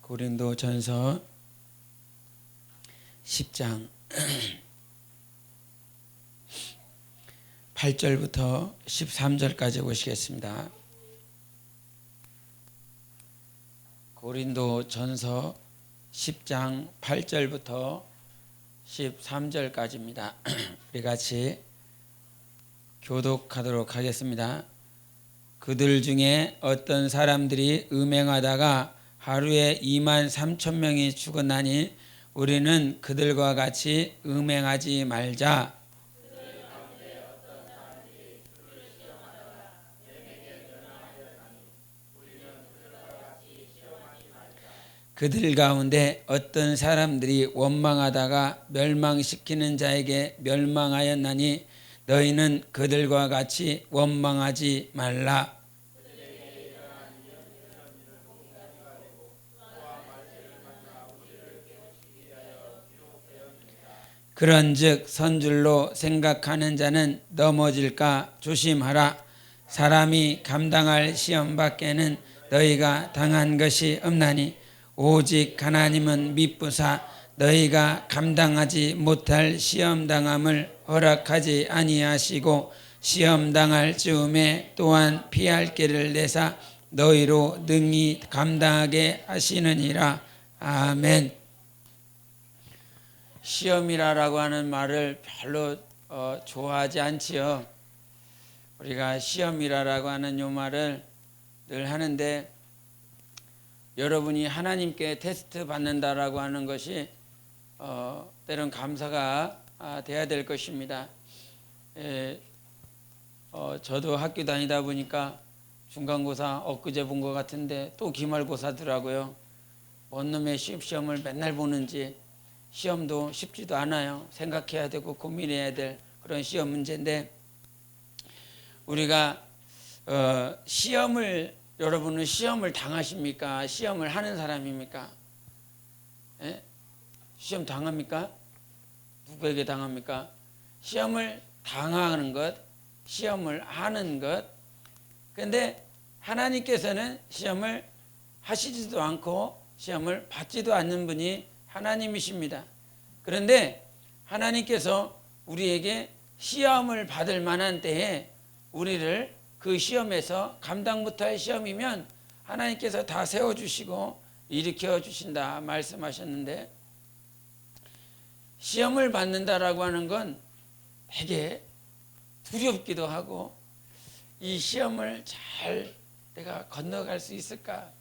고린도전서 10장 8절부터 13절까지 보시겠습니다. 고린도전서 10장 8절부터 13절까지입니다. 우리 같이 교독하도록 하겠습니다. 그들 중에 어떤 사람들이 음행하다가 하루에 23,000명이 죽었나니 우리는 그들과 같이 음행하지 말자. 그들 가운데 어떤 사람들이 원망하다가 멸망시키는 자에게 멸망하였나니 너희는 그들과 같이 원망하지 말라. 그런즉 선줄로 생각하는 자는 넘어질까 조심하라. 사람이 감당할 시험 밖에는 너희가 당한 것이 없나니 오직 하나님은 미쁘사 너희가 감당하지 못할 시험 당함을 허락하지 아니하시고 시험 당할 즈음에 또한 피할 길을 내사 너희로 능히 감당하게 하시느니라. 아멘. 시험이라고 하는 말을 별로 좋아하지 않지요. 우리가 시험이라고 하는 요 말을 늘 하는데 여러분이 하나님께 테스트 받는다라고 하는 것이 때론 감사가 돼야 될 것입니다. 저도 학교 다니다 보니까 중간고사 엊그제 본 것 같은데 또 기말고사더라고요. 뭔 놈의 시험을 맨날 보는지 시험도 쉽지도 않아요. 생각해야 되고 고민해야 될 그런 시험 문제인데 우리가 여러분은 시험을 당하십니까? 시험을 하는 사람입니까? 예? 시험 당합니까? 누구에게 당합니까? 시험을 당하는 것, 시험을 하는 것. 그런데 하나님께서는 시험을 하시지도 않고 시험을 받지도 않는 분이 하나님이십니다. 그런데 하나님께서 우리에게 시험을 받을 만한 때에 우리를 그 시험에서 감당 못할 시험이면 하나님께서 다 세워주시고 일으켜 주신다 말씀하셨는데 시험을 받는다라고 하는 건 되게 두렵기도 하고 이 시험을 잘 내가 건너갈 수 있을까?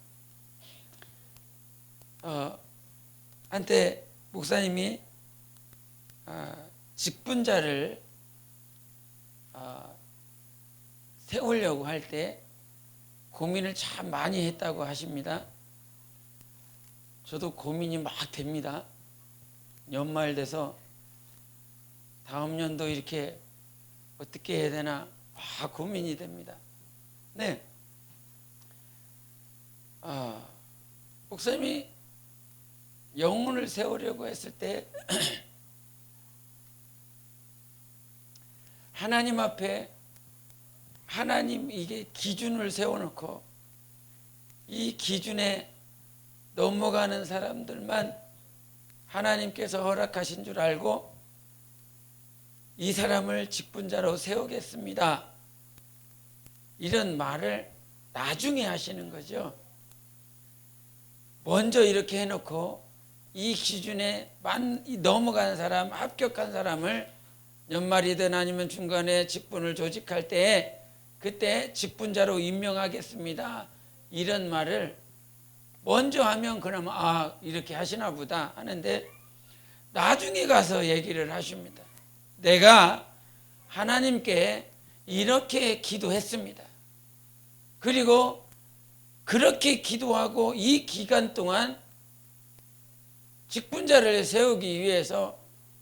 한때 목사님이 직분자를 세우려고 할 때 고민을 참 많이 했다고 하십니다. 저도 고민이 막 됩니다. 연말 돼서 다음 연도 이렇게 어떻게 해야 되나 막 고민이 됩니다. 네. 목사님이 영혼을 세우려고 했을 때 하나님 앞에 하나님 이게 기준을 세워놓고 이 기준에 넘어가는 사람들만 하나님께서 허락하신 줄 알고 이 사람을 직분자로 세우겠습니다. 이런 말을 나중에 하시는 거죠. 먼저 이렇게 해놓고 이 기준에 넘어간 사람, 합격한 사람을 연말이든 아니면 중간에 직분을 조직할 때에 그때 직분자로 임명하겠습니다. 이런 말을 먼저 하면 그러면 이렇게 하시나 보다 하는데 나중에 가서 얘기를 하십니다. 내가 하나님께 이렇게 기도했습니다. 그리고 그렇게 기도하고 이 기간 동안 직분자를 세우기 위해서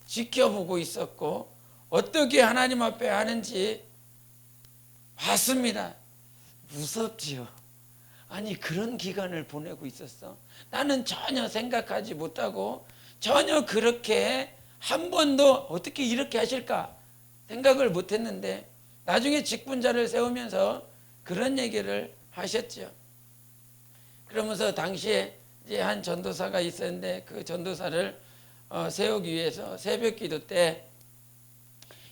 지켜보고 있었고 어떻게 하나님 앞에 하는지 봤습니다. 무섭지요. 아니 그런 기간을 보내고 있었어. 나는 전혀 생각하지 못하고 전혀 그렇게 한 번도 어떻게 이렇게 하실까 생각을 못했는데 나중에 직분자를 세우면서 그런 얘기를 하셨죠. 그러면서 당시에 이제 한 전도사가 있었는데 그 전도사를 세우기 위해서 새벽기도 때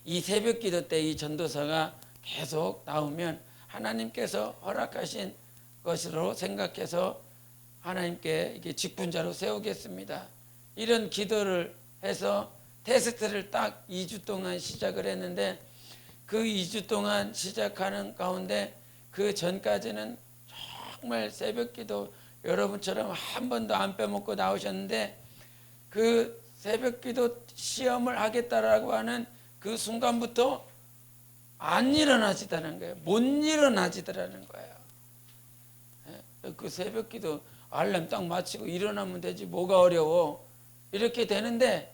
이 새벽기도 때 이 전도사가 계속 나오면 하나님께서 허락하신 것으로 생각해서 하나님께 이게 직분자로 세우겠습니다. 이런 기도를 해서 테스트를 딱 2주 동안 시작을 했는데 그 2주 동안 시작하는 가운데 그 전까지는 정말 새벽기도 여러분처럼 한 번도 안 빼먹고 나오셨는데 그 새벽기도 시험을 하겠다라고 하는 그 순간부터 안 일어나지더라는 거예요. 못 일어나지더라는 거예요. 그 새벽기도 알람 딱 맞추고 일어나면 되지 뭐가 어려워 이렇게 되는데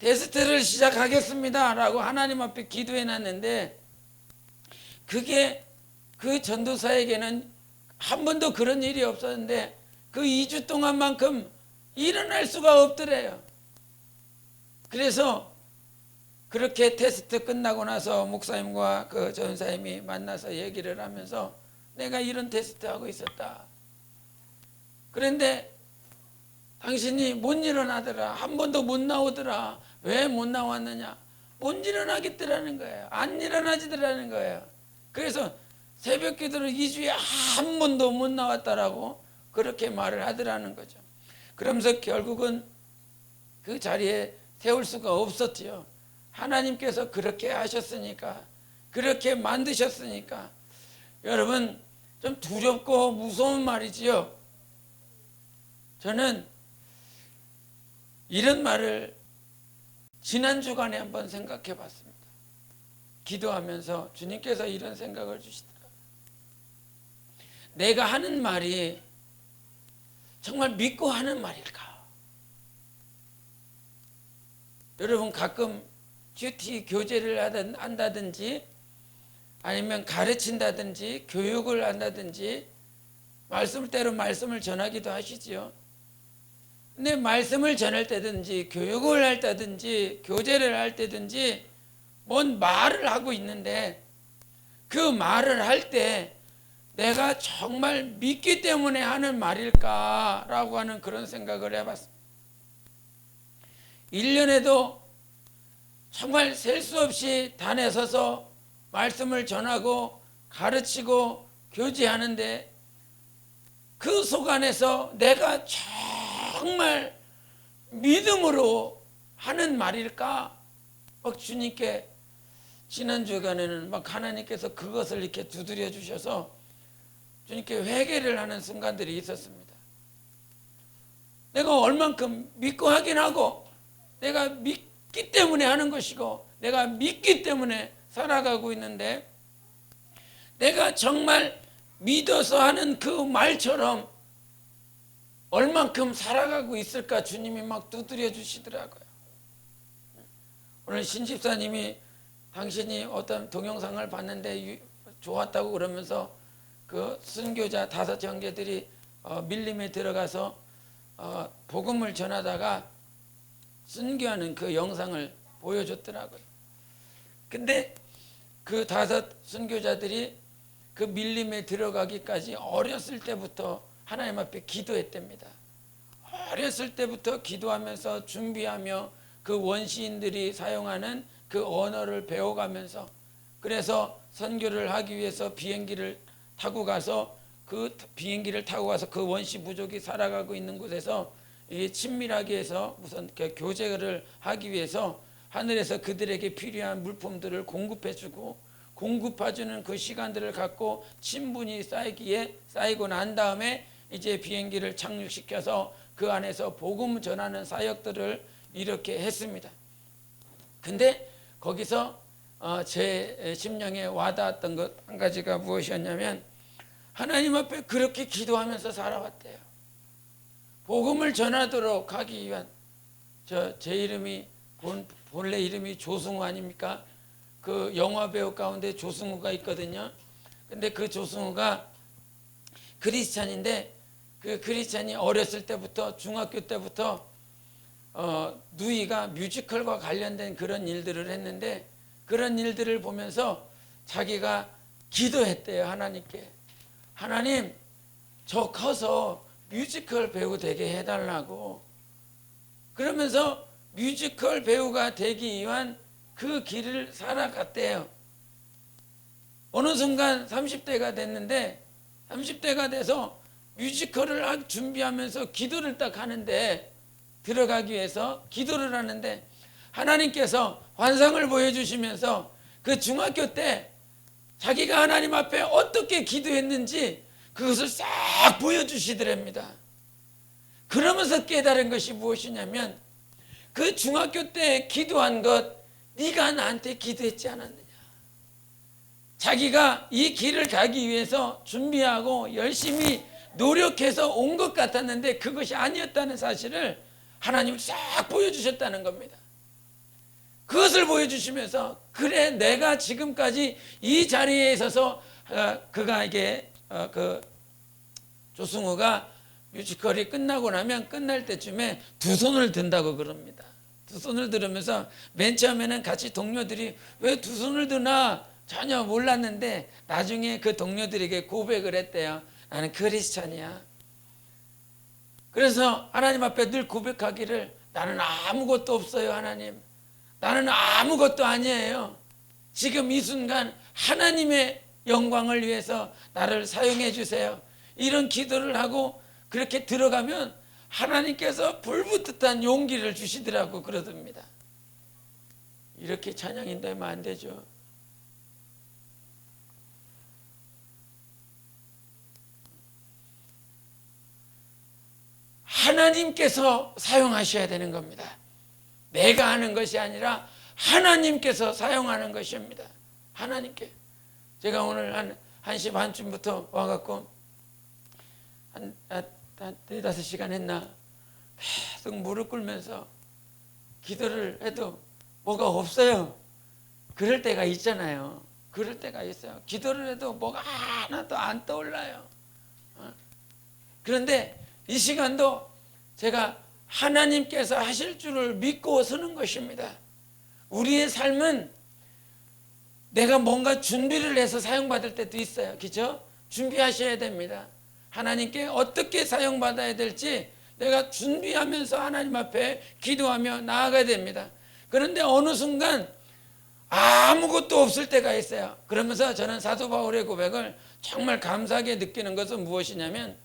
테스트를 시작하겠습니다 라고 하나님 앞에 기도해 놨는데 그게 그 전도사에게는 한 번도 그런 일이 없었는데 그 2주 동안만큼 일어날 수가 없더래요. 그래서 그렇게 테스트 끝나고 나서 목사님과 그 전사님이 만나서 얘기를 하면서 내가 이런 테스트 하고 있었다. 그런데 당신이 못 일어나더라. 한 번도 못 나오더라. 왜 못 나왔느냐? 못 일어나겠더라는 거예요. 안 일어나지더라는 거예요. 그래서 새벽 기도를 2주에 한 번도 못 나왔다라고 그렇게 말을 하더라는 거죠. 그러면서 결국은 그 자리에 세울 수가 없었지요. 하나님께서 그렇게 하셨으니까, 그렇게 만드셨으니까. 여러분 좀 두렵고 무서운 말이지요. 저는 이런 말을 지난 주간에 한번 생각해 봤습니다. 기도하면서 주님께서 이런 생각을 주시더라고요. 내가 하는 말이 정말 믿고 하는 말일까? 여러분 가끔 큐티 교제를 한다든지 아니면 가르친다든지 교육을 한다든지 말씀대로 말씀을 전하기도 하시지요. 근데 말씀을 전할 때든지 교육을 할 때든지 교제를 할 때든지 뭔 말을 하고 있는데 그 말을 할 때 내가 정말 믿기 때문에 하는 말일까라고 하는 그런 생각을 해봤습니다. 1년에도 정말 셀 수 없이 단에 서서 말씀을 전하고 가르치고 교제하는데 그 속 안에서 내가 정말 믿음으로 하는 말일까? 막 주님께 지난 주간에는 막 하나님께서 그것을 이렇게 두드려 주셔서 주님께 회개를 하는 순간들이 있었습니다. 내가 얼만큼 믿고 하긴 하고 내가 믿기 때문에 하는 것이고 내가 믿기 때문에 살아가고 있는데 내가 정말 믿어서 하는 그 말처럼 얼만큼 살아가고 있을까 주님이 막 두드려 주시더라고요. 오늘 신집사님이 당신이 어떤 동영상을 봤는데 좋았다고 그러면서 그 순교자 5 형제들이 밀림에 들어가서 복음을 전하다가 순교하는 그 영상을 보여줬더라고요. 근데 그 5 순교자들이 그 밀림에 들어가기까지 어렸을 때부터 하나님 앞에 기도했답니다. 어렸을 때부터 기도하면서 준비하며 그 원시인들이 사용하는 그 언어를 배워가면서 그래서 선교를 하기 위해서 비행기를 타고 가서 그 비행기를 타고 가서 그 원시 부족이 살아가고 있는 곳에서 친밀하게 해서 우선 교제를 하기 위해서 하늘에서 그들에게 필요한 물품들을 공급해주고 공급해주는 그 시간들을 갖고 친분이 쌓이고 난 다음에 이제 비행기를 착륙시켜서 그 안에서 복음 전하는 사역들을 이렇게 했습니다. 근데 거기서 제 심령에 와닿았던 것 한 가지가 무엇이었냐면 하나님 앞에 그렇게 기도하면서 살아왔대요. 복음을 전하도록 하기 위한 제 이름이 본래 이름이 조승우 아닙니까? 그 영화 배우 가운데 조승우가 있거든요. 근데 그 조승우가 크리스찬인데 그 크리스찬이 어렸을 때부터 중학교 때부터 누이가 뮤지컬과 관련된 그런 일들을 했는데 그런 일들을 보면서 자기가 기도했대요. 하나님께. 하나님 저 커서 뮤지컬 배우 되게 해달라고. 그러면서 뮤지컬 배우가 되기 위한 그 길을 살아갔대요. 어느 순간 30대가 됐는데 30대가 돼서 뮤지컬을 준비하면서 기도를 딱 하는데, 들어가기 위해서 기도를 하는데 하나님께서 환상을 보여주시면서 그 중학교 때 자기가 하나님 앞에 어떻게 기도했는지 그것을 싹 보여주시더랍니다. 그러면서 깨달은 것이 무엇이냐면, 그 중학교 때 기도한 것, 네가 나한테 기도했지 않았느냐. 자기가 이 길을 가기 위해서 준비하고 열심히 노력해서 온 것 같았는데 그것이 아니었다는 사실을 하나님이 싹 보여주셨다는 겁니다. 그것을 보여주시면서, 그래 내가 지금까지 이 자리에 있어서 그가 이게 그 조승우가 뮤지컬이 끝나고 나면 끝날 때쯤에 두 손을 든다고 그럽니다. 두 손을 들으면서 맨 처음에는 같이 동료들이 왜 두 손을 드나 전혀 몰랐는데 나중에 그 동료들에게 고백을 했대요. 나는 크리스찬이야. 그래서 하나님 앞에 늘 고백하기를, 나는 아무것도 없어요 하나님. 나는 아무것도 아니에요. 지금 이 순간 하나님의 영광을 위해서 나를 사용해 주세요. 이런 기도를 하고 그렇게 들어가면 하나님께서 불붙듯한 용기를 주시더라고 그러답니다. 이렇게 찬양인되면 안 되죠. 하나님께서 사용하셔야 되는 겁니다. 내가 하는 것이 아니라 하나님께서 사용하는 것입니다. 하나님께. 제가 오늘 한 1시 반쯤부터 와갖고 한 4-5시간 했나 계속 무릎 꿇면서 기도를 해도 뭐가 없어요. 그럴 때가 있잖아요. 그럴 때가 있어요. 기도를 해도 뭐가 하나도 안 떠올라요. 그런데 이 시간도 제가 하나님께서 하실 줄을 믿고 서는 것입니다. 우리의 삶은 내가 뭔가 준비를 해서 사용받을 때도 있어요. 그렇죠? 준비하셔야 됩니다. 하나님께 어떻게 사용받아야 될지 내가 준비하면서 하나님 앞에 기도하며 나아가야 됩니다. 그런데 어느 순간 아무것도 없을 때가 있어요. 그러면서 저는 사도 바울의 고백을 정말 감사하게 느끼는 것은 무엇이냐면,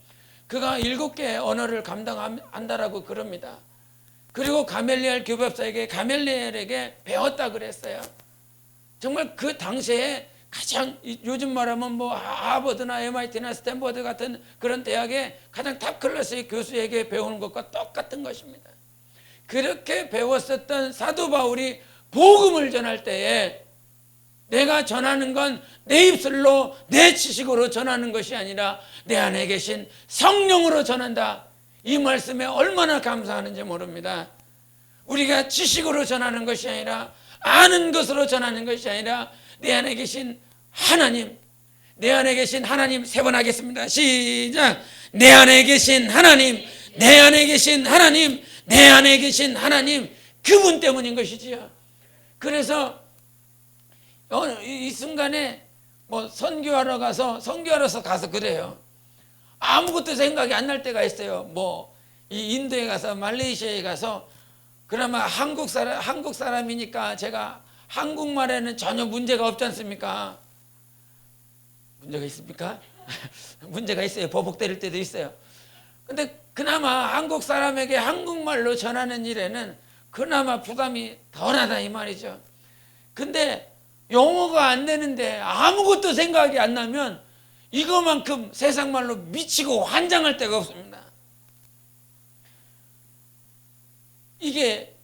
그가 7개의 언어를 감당한다라고 그럽니다. 그리고 가멜리엘 교법사에게, 가멜리엘에게 배웠다 그랬어요. 정말 그 당시에 가장, 요즘 말하면 뭐 하버드나 MIT나 스탠퍼드 같은 그런 대학의 가장 탑 클래스의 교수에게 배우는 것과 똑같은 것입니다. 그렇게 배웠었던 사도 바울이 복음을 전할 때에 내가 전하는 건 내 입술로 내 지식으로 전하는 것이 아니라 내 안에 계신 성령으로 전한다. 이 말씀에 얼마나 감사하는지 모릅니다. 우리가 지식으로 전하는 것이 아니라, 아는 것으로 전하는 것이 아니라 내 안에 계신 하나님, 내 안에 계신 하나님. 3번 하겠습니다. 시작. 내 안에 계신 하나님, 내 안에 계신 하나님, 내 안에 계신 하나님, 그분 때문인 것이지요. 그래서 이 순간에 뭐 선교하러서 가서 그래요. 아무것도 생각이 안 날 때가 있어요. 뭐 이 인도에 가서, 말레이시아에 가서, 그나마 한국 사람이니까 제가 한국말에는 전혀 문제가 없지 않습니까? 문제가 있습니까? 문제가 있어요. 버벅 때릴 때도 있어요. 근데 그나마 한국 사람에게 한국말로 전하는 일에는 그나마 부담이 덜하다 이 말이죠. 근데 영어가 안 되는데 아무것도 생각이 안 나면 이거만큼 세상말로 미치고 환장할 데가 없습니다. 이게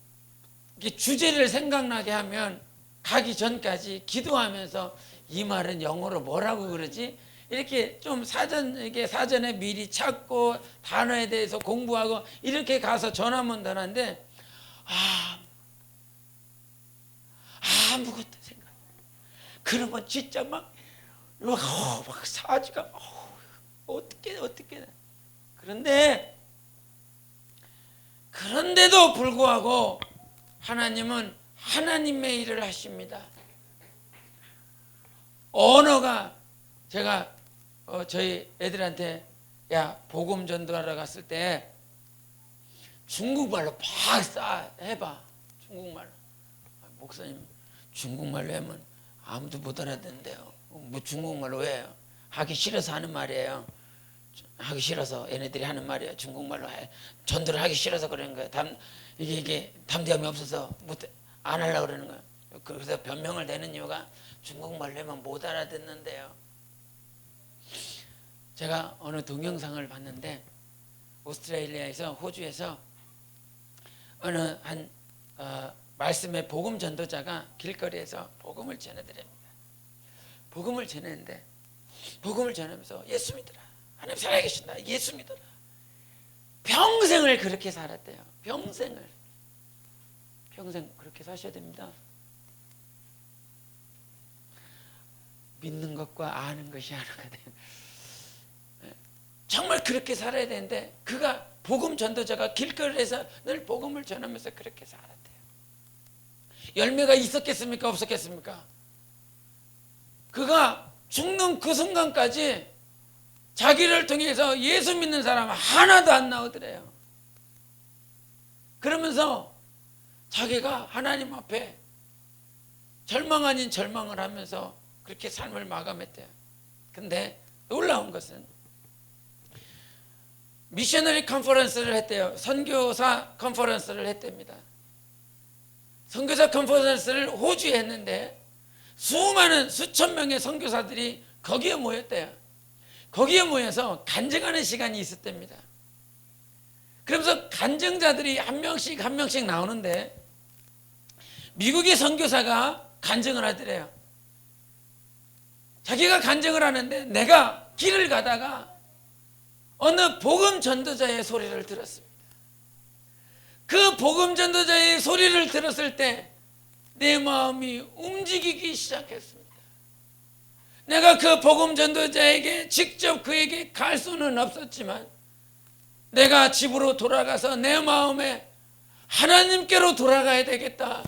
주제를 생각나게 하면 가기 전까지 기도하면서 이 말은 영어로 뭐라고 그러지? 이렇게 좀 사전에 미리 찾고 단어에 대해서 공부하고 이렇게 가서 전하면 되는데 아무것도 생각. 그러면 진짜 막 사지가 어떻게. 그런데도 불구하고 하나님은 하나님의 일을 하십니다. 언어가, 제가 저희 애들한테 야, 복음 전도하러 갔을 때 중국말로 막 해봐. 중국말로. 목사님, 중국말로 하면 아무도 못 알아듣는데요. 뭐 중국말로 왜 해요? 하기 싫어서 하는 말이에요. 하기 싫어서 얘네들이 하는 말이에요. 중국말로 해. 전도를 하기 싫어서 그러는 거예요. 이게 담대함이 없어서 안 하려고 그러는 거예요. 그래서 변명을 대는 이유가 중국말로 하면 못 알아듣는데요. 제가 어느 동영상을 봤는데 오스트레일리아에서, 호주에서 어느 한 말씀의 복음 전도자가 길거리에서 복음을 전해드립니다. 복음을 전했는데 복음을 전하면서 예수 믿으라, 하나님 살아계신다, 예수 믿어라. 평생을 그렇게 살았대요. 평생 그렇게 사셔야 됩니다. 믿는 것과 아는 것이 하나가 돼요. 정말 그렇게 살아야 되는데 그가 복음 전도자가 길거리에서 늘 복음을 전하면서 그렇게 살았대요. 열매가 있었겠습니까? 없었겠습니까? 그가 죽는 그 순간까지 자기를 통해서 예수 믿는 사람 하나도 안 나오더래요. 그러면서 자기가 하나님 앞에 절망 아닌 절망을 하면서 그렇게 삶을 마감했대요. 근데 놀라운 것은 미셔너리 컨퍼런스를 했대요. 선교사 컨퍼런스를 했답니다. 선교사 컨퍼런스를 호주에 했는데 수많은 수천 명의 선교사들이 거기에 모였대요. 거기에 모여서 간증하는 시간이 있었답니다. 그러면서 간증자들이 한 명씩 나오는데 미국의 선교사가 간증을 하더래요. 자기가 간증을 하는데 내가 길을 가다가 어느 복음 전도자의 소리를 들었습니다. 그 복음 전도자의 소리를 들었을 때 내 마음이 움직이기 시작했습니다. 내가 그 복음 전도자에게 직접 그에게 갈 수는 없었지만 내가 집으로 돌아가서 내 마음에 하나님께로 돌아가야 되겠다,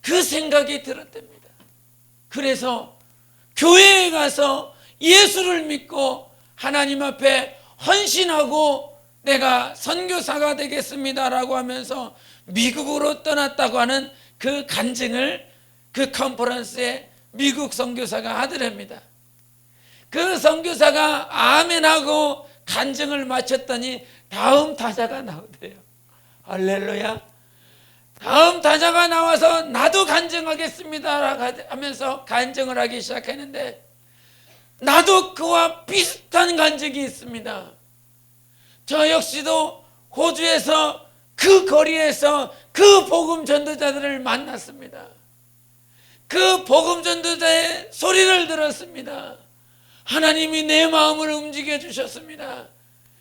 그 생각이 들었답니다. 그래서 교회에 가서 예수를 믿고 하나님 앞에 헌신하고 내가 선교사가 되겠습니다라고 하면서 미국으로 떠났다고 하는 그 간증을 그 컨퍼런스에 미국 선교사가 하더랍니다. 그 선교사가 아멘하고 간증을 마쳤더니 다음 타자가 나오대요. 할렐루야. 다음 타자가 나와서 나도 간증하겠습니다 하면서 간증을 하기 시작했는데 나도 그와 비슷한 간증이 있습니다. 저 역시도 호주에서 그 거리에서 그 복음 전도자들을 만났습니다. 그 복음 전도자의 소리를 들었습니다. 하나님이 내 마음을 움직여 주셨습니다.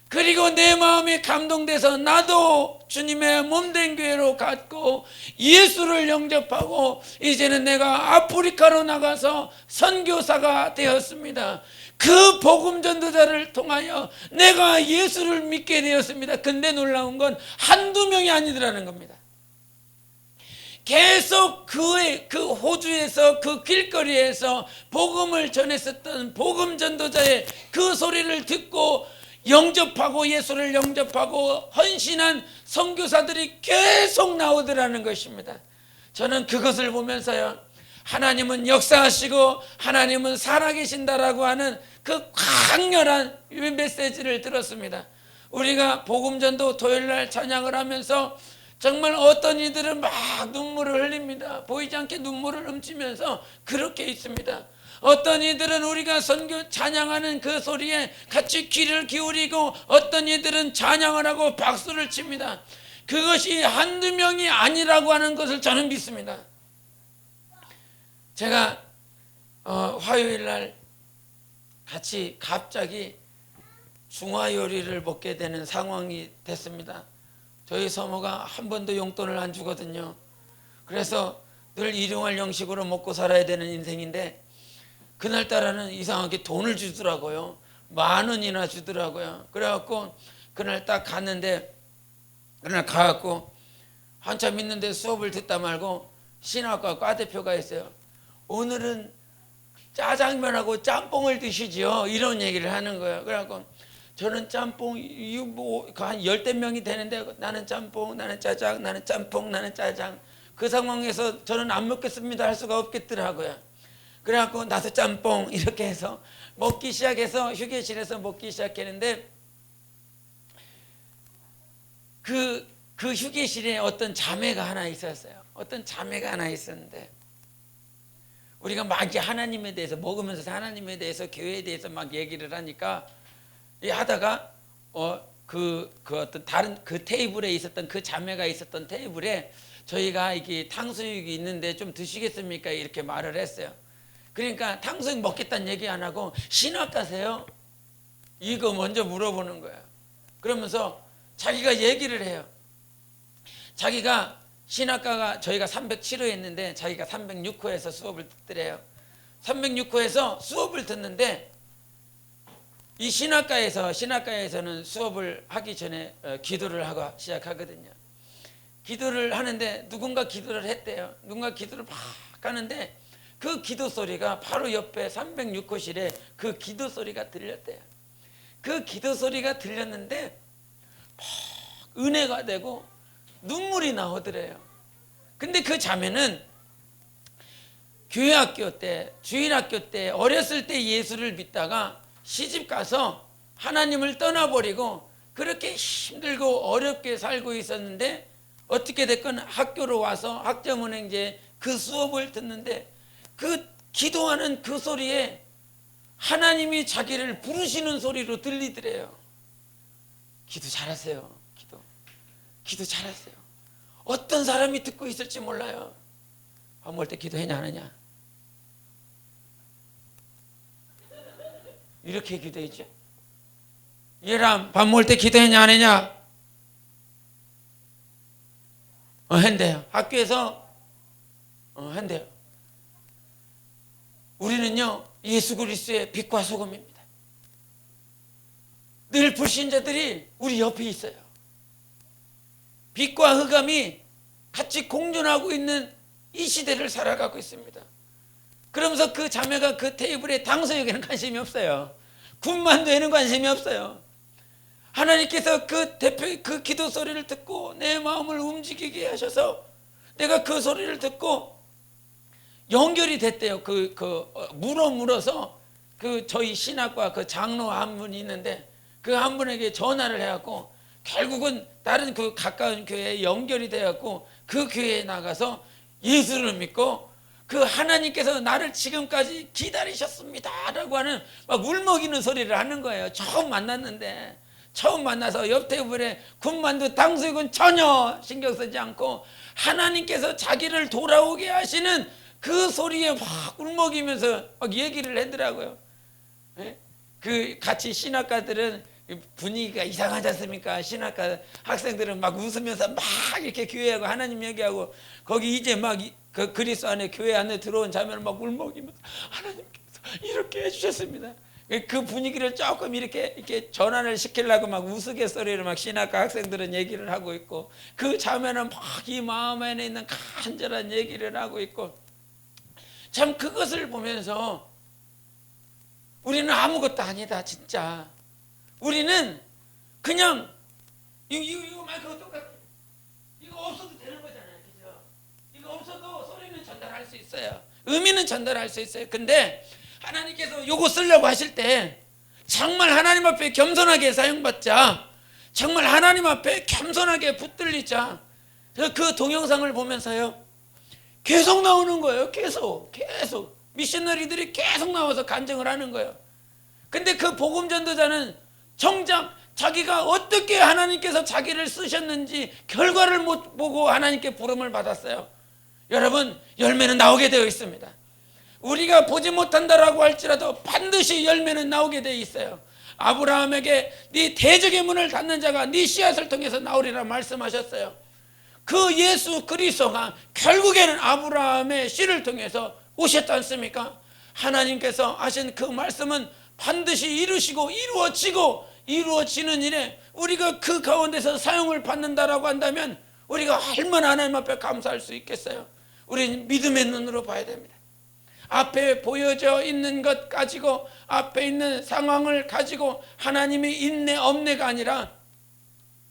그리고 내 마음이 감동돼서 나도 주님의 몸된 교회로 갔고 예수를 영접하고 이제는 내가 아프리카로 나가서 선교사가 되었습니다. 그 복음 전도자를 통하여 내가 예수를 믿게 되었습니다. 근데 놀라운 건 한두 명이 아니더라는 겁니다. 계속 그 호주에서 그 길거리에서 복음을 전했었던 복음 전도자의 그 소리를 듣고 영접하고 예수를 영접하고 헌신한 선교사들이 계속 나오더라는 것입니다. 저는 그것을 보면서요, 하나님은 역사하시고 하나님은 살아계신다라고 하는 그 강렬한 메시지를 들었습니다. 우리가 복음전도 토요일날 찬양을 하면서 정말 어떤 이들은 막 눈물을 흘립니다. 보이지 않게 눈물을 훔치면서 그렇게 있습니다. 어떤 이들은 우리가 선교 찬양하는 그 소리에 같이 귀를 기울이고 어떤 이들은 찬양을 하고 박수를 칩니다. 그것이 한두 명이 아니라고 하는 것을 저는 믿습니다. 제가 화요일 날 같이 갑자기 중화 요리를 먹게 되는 상황이 됐습니다. 저희 사모가 한 번도 용돈을 안 주거든요. 그래서 늘 일용할 양식으로 먹고 살아야 되는 인생인데 그날따라는 이상하게 돈을 주더라고요. 10,000원이나 주더라고요. 그래갖고 그날 딱 갔는데 그날 가갖고 한참 있는데 수업을 듣다 말고 신학과 과대표가 있어요. 오늘은 짜장면하고 짬뽕을 드시죠, 이런 얘기를 하는 거예요. 그래갖고 저는 짬뽕, 한 열댓 명이 되는데 나는 짬뽕, 나는 짜장, 나는 짬뽕, 나는 짜장. 그 상황에서 저는 안 먹겠습니다 할 수가 없겠더라고요. 그래갖고 나도 짬뽕 이렇게 해서 먹기 시작해서 휴게실에서 먹기 시작했는데 그 휴게실에 어떤 자매가 하나 있었어요. 어떤 자매가 하나 있었는데 우리가 막 이제 하나님에 대해서 먹으면서 하나님에 대해서 교회에 대해서 막 얘기를 하니까 하다가 어떤 다른 그 테이블에 있었던 그 자매가 있었던 테이블에 저희가 이게 탕수육이 있는데 좀 드시겠습니까? 이렇게 말을 했어요. 그러니까 탕수육 먹겠다는 얘기 안 하고 신학가세요? 이거 먼저 물어보는 거예요. 그러면서 자기가 얘기를 해요. 자기가 신학가가 저희가 307호 했는데 자기가 306호에서 수업을 듣더래요. 306호에서 수업을 듣는데 이 신학가에서는 수업을 하기 전에 기도를 하고 시작하거든요. 기도를 하는데 누군가 기도를 했대요. 누군가 기도를 막 하는데 그 기도 소리가 바로 옆에 306호실에 그 기도 소리가 들렸대요. 그 기도 소리가 들렸는데 막 은혜가 되고 눈물이 나오더래요. 근데 그 자매는 교회학교 때, 주일학교 때, 어렸을 때 예수를 믿다가 시집 가서 하나님을 떠나버리고 그렇게 힘들고 어렵게 살고 있었는데 어떻게 됐건 학교로 와서 학점은행제 그 수업을 듣는데 그 기도하는 그 소리에 하나님이 자기를 부르시는 소리로 들리더래요. 기도 잘하세요. 기도 잘하세요. 어떤 사람이 듣고 있을지 몰라요. 밥 먹을 때 기도했냐 안 하냐? 이렇게 기도했죠. 얘랑 밥 먹을 때 기도했냐 안 했냐? 한대요. 학교에서 한대요. 우리는요 예수 그리스도의 빛과 소금입니다. 늘 불신자들이 우리 옆에 있어요. 빛과 흑암이 같이 공존하고 있는 이 시대를 살아가고 있습니다. 그러면서 그 자매가 그 테이블에 탕수육에는 관심이 없어요. 군만두에는 관심이 없어요. 하나님께서 그 기도 소리를 듣고 내 마음을 움직이게 하셔서 내가 그 소리를 듣고 연결이 됐대요. 물어서 저희 신학과 그 장로 한 분이 있는데 그 한 분에게 전화를 해갖고 결국은 다른 그 가까운 교회에 연결이 되었고 그 교회에 나가서 예수를 믿고 그 하나님께서 나를 지금까지 기다리셨습니다 라고 하는 막 울먹이는 소리를 하는 거예요. 처음 만나서 옆 테이블에 군만두 탕수육은 전혀 신경 쓰지 않고 하나님께서 자기를 돌아오게 하시는 그 소리에 막 울먹이면서 막 얘기를 하더라고요. 그 같이 신학가들은 분위기가 이상하지 않습니까? 신학과 학생들은 막 웃으면서 막 이렇게 교회하고 하나님 얘기하고 거기 이제 막 그 그리스도 안에 교회 안에 들어온 자매를 막 울먹이면서 하나님께서 이렇게 해주셨습니다. 그 분위기를 조금 이렇게 전환을 시키려고 막 우스갯소리를 막 신학과 학생들은 얘기를 하고 있고 그 자매는 막 이 마음 안에 있는 간절한 얘기를 하고 있고 참 그것을 보면서 우리는 아무것도 아니다 진짜. 우리는 그냥 이거 말고 똑같아. 이거 없어도 되는 거잖아요. 그죠? 이거 없어도 소리는 전달할 수 있어요. 의미는 전달할 수 있어요. 근데 하나님께서 이거 쓰려고 하실 때 정말 하나님 앞에 겸손하게 사용받자. 정말 하나님 앞에 겸손하게 붙들리자. 그 동영상을 보면서요. 계속 나오는 거예요. 계속. 미셔너리들이 계속 나와서 간증을 하는 거예요. 근데 그 복음 전도자는 정작 자기가 어떻게 하나님께서 자기를 쓰셨는지 결과를 못 보고 하나님께 부름을 받았어요. 여러분, 열매는 나오게 되어 있습니다. 우리가 보지 못한다라고 할지라도 반드시 열매는 나오게 되어 있어요. 아브라함에게 네 대적의 문을 닫는 자가 네 씨앗을 통해서 나오리라 말씀하셨어요. 그 예수 그리스도가 결국에는 아브라함의 씨를 통해서 오셨지 않습니까? 하나님께서 하신 그 말씀은 반드시 이루시고 이루어지는 일에 우리가 그 가운데서 사용을 받는다라고 한다면 우리가 얼마나 하나님 앞에 감사할 수 있겠어요. 우리는 믿음의 눈으로 봐야 됩니다. 앞에 보여져 있는 것 가지고, 앞에 있는 상황을 가지고 하나님이 있네 없네가 아니라,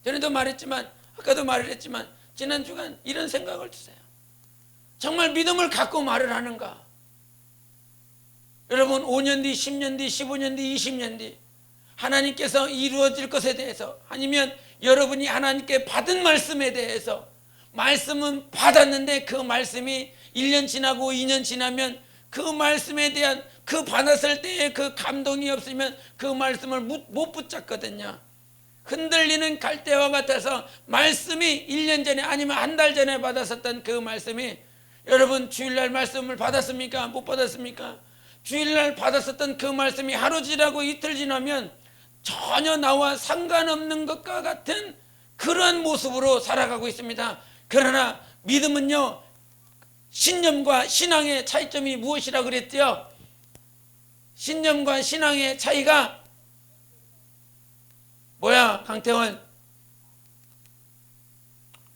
전에도 말했지만, 아까도 말을 했지만, 지난 주간 이런 생각을 주세요. 정말 믿음을 갖고 말을 하는가? 여러분, 5년 뒤, 10년 뒤, 15년 뒤, 20년 뒤 하나님께서 이루어질 것에 대해서, 아니면 여러분이 하나님께 받은 말씀에 대해서, 말씀은 받았는데 그 말씀이 1년 지나고 2년 지나면 그 말씀에 대한 그 받았을 때의 그 감동이 없으면 그 말씀을 못 붙잡거든요. 흔들리는 갈대와 같아서 말씀이 1년 전에 아니면 한 달 전에 받았었던 그 말씀이, 여러분 주일날 말씀을 받았습니까? 못 받았습니까? 주일날 받았었던 그 말씀이 하루 지나고 이틀 지나면 전혀 나와 상관없는 것과 같은 그러한 모습으로 살아가고 있습니다. 그러나 믿음은요, 신념과 신앙의 차이점이 무엇이라 그랬죠? 신념과 신앙의 차이가 뭐야? 강태원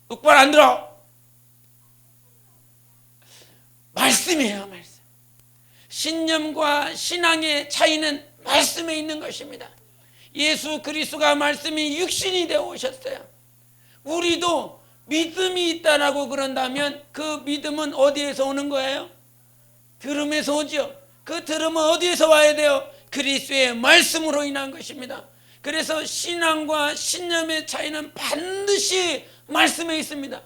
똑바로 안 들어. 말씀이에요. 말씀. 신념과 신앙의 차이는 말씀에 있는 것입니다. 예수 그리스도가 말씀이 육신이 되어 오셨어요. 우리도 믿음이 있다라고 그런다면 그 믿음은 어디에서 오는 거예요? 들음에서 오죠. 그 들음은 어디에서 와야 돼요? 그리스도의 말씀으로 인한 것입니다. 그래서 신앙과 신념의 차이는 반드시 말씀에 있습니다.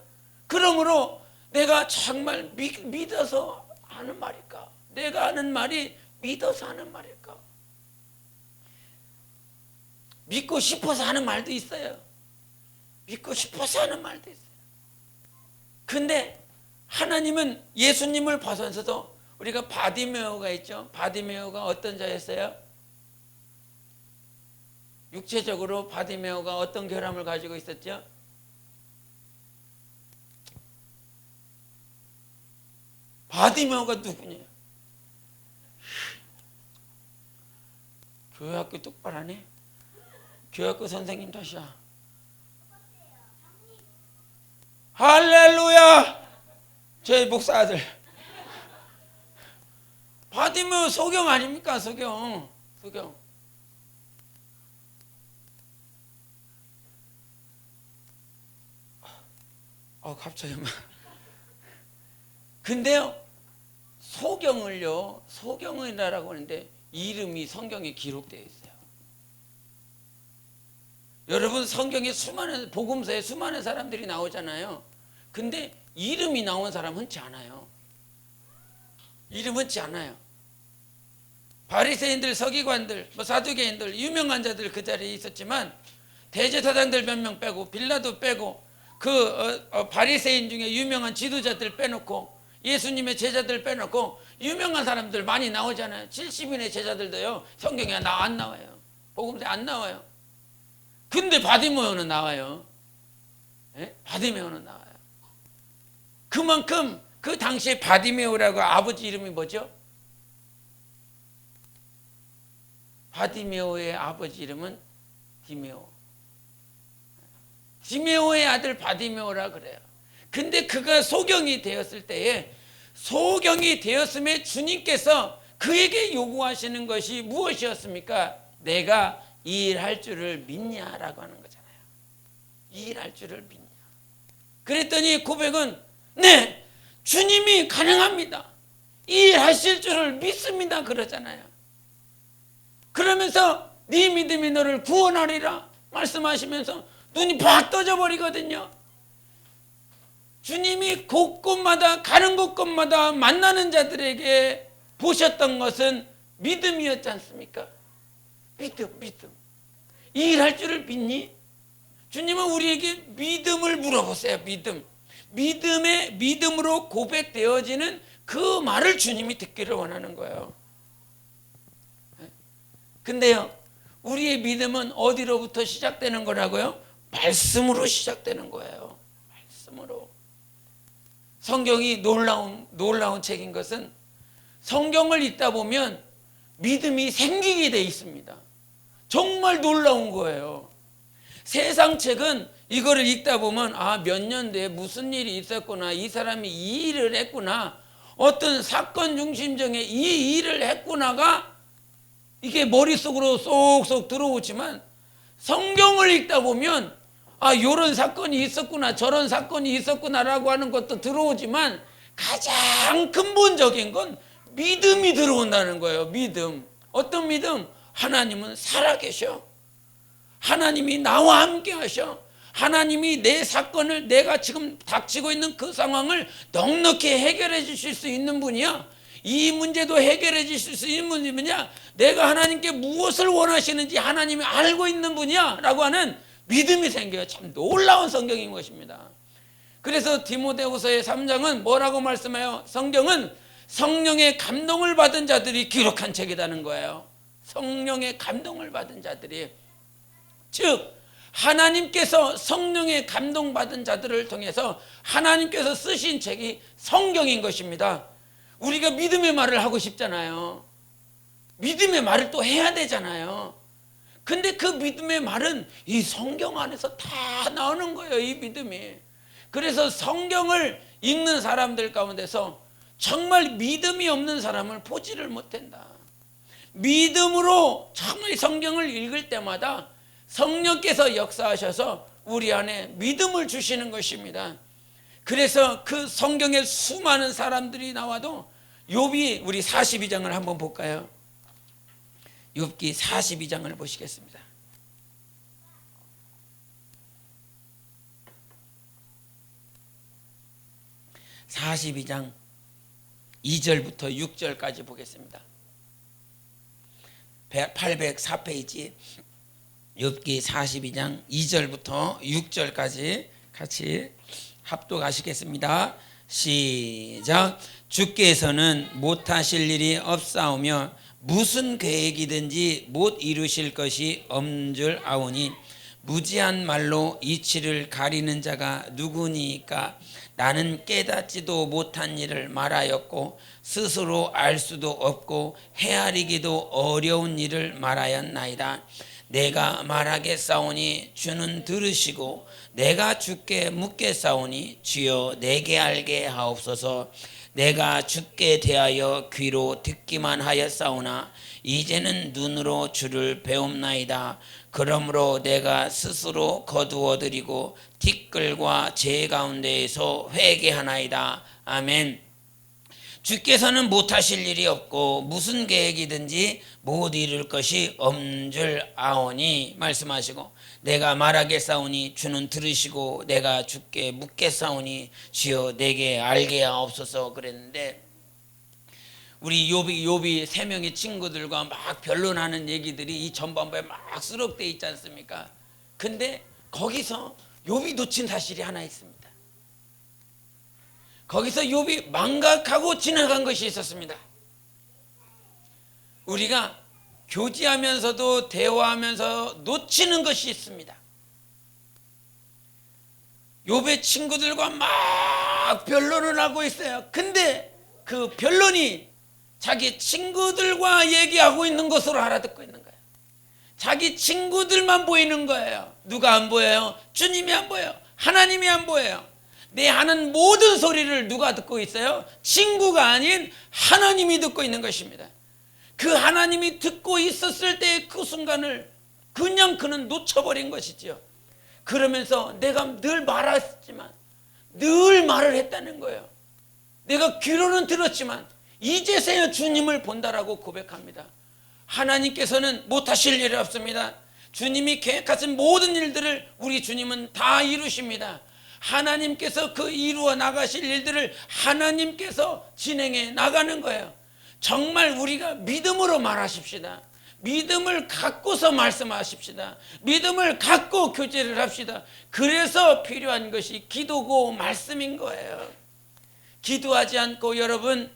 그러므로 내가 정말 믿어서 하는 말일까? 내가 하는 말이 믿어서 하는 말일까? 믿고 싶어서 하는 말도 있어요. 믿고 싶어서 하는 말도 있어요. 근데 하나님은 예수님을 벗어서도, 우리가 바디메오가 있죠. 바디메오가 어떤 자였어요? 육체적으로 바디메오가 어떤 결함을 가지고 있었죠? 바디메오가 누구냐? 교회학교 똑바로 하네? 교회학교 선생님 탓이야. 할렐루야! 제 목사 아들. 바디메오 소경 아닙니까? 소경. 갑자기 막. 근데요, 소경이라고 하는데 이름이 성경에 기록되어 있어요. 여러분, 성경에 수많은, 복음서에 수많은 사람들이 나오잖아요. 근데 이름이 나온 사람 흔치 않아요. 이름 흔치 않아요. 바리새인들, 서기관들, 사두개인들, 유명한 자들 그 자리에 있었지만, 대제사장들 몇 명 빼고, 빌라도 빼고, 바리새인 중에 유명한 지도자들 빼놓고, 예수님의 제자들 빼놓고 유명한 사람들 많이 나오잖아요. 70인의 제자들도요, 성경에 안 나와요. 복음서에 안 나와요. 근데 바디메오는 나와요. 예? 바디메오는 나와요. 그만큼 그 당시에 바디메오라고, 아버지 이름이 뭐죠? 바디메오의 아버지 이름은 디메오. 디메오의 아들 바디메오라 그래요. 근데 그가 소경이 되었을 때에, 소경이 되었음에 주님께서 그에게 요구하시는 것이 무엇이었습니까? 내가 이 일 할 줄을 믿냐라고 하는 거잖아요. 이 일 할 줄을 믿냐. 그랬더니 고백은, 네, 주님이 가능합니다. 이 일 하실 줄을 믿습니다. 그러잖아요. 그러면서 네 믿음이 너를 구원하리라 말씀하시면서 눈이 팍 떠져 버리거든요. 주님이 곳곳마다, 가는 곳곳마다 만나는 자들에게 보셨던 것은 믿음이었지 않습니까? 믿음. 이 일 할 줄을 믿니? 주님은 우리에게 믿음을 물어보세요. 믿음으로 고백되어지는 그 말을 주님이 듣기를 원하는 거예요. 근데요, 우리의 믿음은 어디로부터 시작되는 거라고요? 말씀으로 시작되는 거예요. 말씀으로. 성경이 놀라운 책인 것은, 성경을 읽다 보면 믿음이 생기게 돼 있습니다. 정말 놀라운 거예요. 세상 책은 이거를 읽다 보면, 몇 년도에 무슨 일이 있었구나, 이 사람이 이 일을 했구나, 어떤 사건 중심적인 이 일을 했구나가 이게 머릿속으로 쏙쏙 들어오지만 성경을 읽다 보면 요런 사건이 있었구나 저런 사건이 있었구나라고 하는 것도 들어오지만 가장 근본적인 건 믿음이 들어온다는 거예요. 믿음. 어떤 믿음? 하나님은 살아계셔. 하나님이 나와 함께 하셔. 하나님이 내 사건을 내가 지금 닥치고 있는 그 상황을 넉넉히 해결해 주실 수 있는 분이야. 이 문제도 해결해 주실 수 있는 분이냐? 내가 하나님께 무엇을 원하시는지 하나님이 알고 있는 분이야 라고 하는 믿음이 생겨요. 참 놀라운 성경인 것입니다. 그래서 디모데후서의 3장은 뭐라고 말씀해요? 성경은 성령의 감동을 받은 자들이 기록한 책이라는 거예요. 성령의 감동을 받은 자들이, 즉 하나님께서 성령의 감동받은 자들을 통해서 하나님께서 쓰신 책이 성경인 것입니다. 우리가 믿음의 말을 하고 싶잖아요. 믿음의 말을 또 해야 되잖아요. 근데 그 믿음의 말은 이 성경 안에서 다 나오는 거예요. 이 믿음이. 그래서 성경을 읽는 사람들 가운데서 정말 믿음이 없는 사람을 보지를 못한다. 믿음으로 정말 성경을 읽을 때마다 성령께서 역사하셔서 우리 안에 믿음을 주시는 것입니다. 그래서 그 성경에 수많은 사람들이 나와도 욥이 우리 42장을 한번 볼까요? 욥기 42장을 보시겠습니다. 42장 2절부터 6절까지 보겠습니다. 804페이지 욥기 42장 2절부터 6절까지 같이 합독하시겠습니다. 시작. 주께서는 못하실 일이 없사오며 무슨 계획이든지 못 이루실 것이 없는 줄 아오니 무지한 말로 이치를 가리는 자가 누구니까? 나는 깨닫지도 못한 일을 말하였고 스스로 알 수도 없고 헤아리기도 어려운 일을 말하였나이다. 내가 말하겠사오니 주는 들으시고 내가 주께 묻겠사오니 주여 내게 알게 하옵소서. 내가 주께 대하여 귀로 듣기만 하였사오나 이제는 눈으로 주를 배움나이다. 그러므로 내가 스스로 거두어드리고 티끌과 재 가운데에서 회개하나이다. 아멘. 주께서는 못하실 일이 없고 무슨 계획이든지 못 이룰 것이 없는 줄 아오니 말씀하시고 내가 말하겠사오니 주는 들으시고 내가 주께 묻겠사오니 주여 내게 알게 하옵소서 그랬는데, 우리 욥이 세 명의 친구들과 막 변론하는 얘기들이 이 전반부에 막 수록되어 있지 않습니까? 근데 거기서 욥이 놓친 사실이 하나 있습니다. 거기서 욥이 망각하고 지나간 것이 있었습니다. 우리가 교제하면서도 대화하면서 놓치는 것이 있습니다. 욥의 친구들과 막 변론을 하고 있어요. 근데 그 변론이 자기 친구들과 얘기하고 있는 것으로 알아듣고 있는 거예요. 자기 친구들만 보이는 거예요. 누가 안 보여요? 주님이 안 보여요. 하나님이 안 보여요. 내 하는 모든 소리를 누가 듣고 있어요? 친구가 아닌 하나님이 듣고 있는 것입니다. 그 하나님이 듣고 있었을 때의 그 순간을 그냥 그는 놓쳐버린 것이죠. 그러면서 내가 늘 말했지만 늘 말을 했다는 거예요. 내가 귀로는 들었지만 이제서야 주님을 본다라고 고백합니다. 하나님께서는 못하실 일이 없습니다. 주님이 계획하신 모든 일들을 우리 주님은 다 이루십니다. 하나님께서 그 이루어 나가실 일들을 하나님께서 진행해 나가는 거예요. 정말 우리가 믿음으로 말하십시다. 믿음을 갖고서 말씀하십시다. 믿음을 갖고 교제를 합시다. 그래서 필요한 것이 기도고 말씀인 거예요. 기도하지 않고 여러분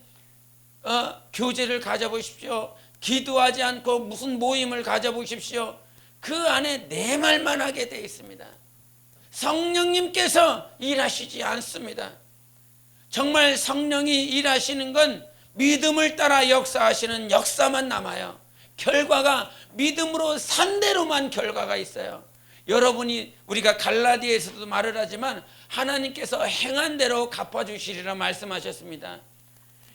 교제를 가져보십시오. 기도하지 않고 무슨 모임을 가져보십시오. 그 안에 내 말만 하게 되어 있습니다. 성령님께서 일하시지 않습니다. 정말 성령이 일하시는 건 믿음을 따라 역사하시는 역사만 남아요. 결과가 믿음으로 산 대로만 결과가 있어요. 여러분이 우리가 갈라디아에서도 말을 하지만 하나님께서 행한 대로 갚아주시리라 말씀하셨습니다.